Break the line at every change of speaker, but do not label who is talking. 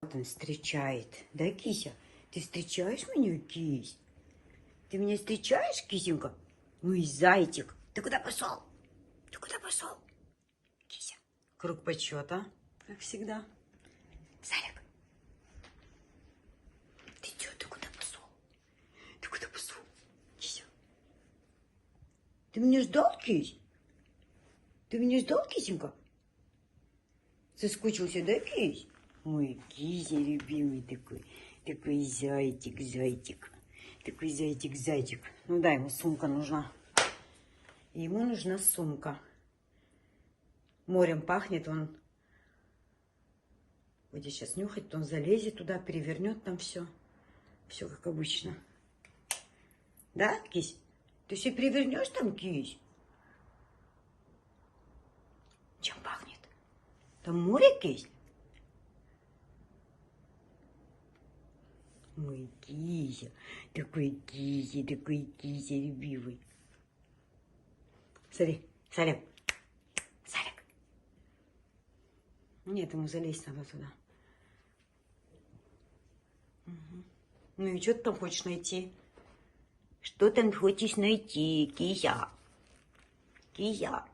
Вот он встречает. Да, Кися? Ты встречаешь меня, Кись? Ты меня встречаешь, Кисенька? Ой, зайчик. Ты куда пошел? Ты куда пошел? Кися. Круг почета, как всегда. Салик. Ты что, ты куда пошел? Ты куда пошел? Кися. Ты меня ждал, Кись? Ты меня ждал, Кисенька? Соскучился, да, Кись? Ой, Кися, любимый такой. Такой зайчик, зайчик. Такой зайчик, зайчик. Ну да, ему сумка нужна. Ему нужна сумка. Морем пахнет, он будет сейчас нюхать, он залезет туда, перевернет там все. Все как обычно. Да, Кись? Ты все перевернешь там, Кись? Чем пахнет? Там море, Кись? Ой, Кися, такой Кися любимый. Смотри, Салик, Салик. Нет, ему залезть надо туда. Угу. Ну и что ты там хочешь найти? Что там хочешь найти, Кися? Кися.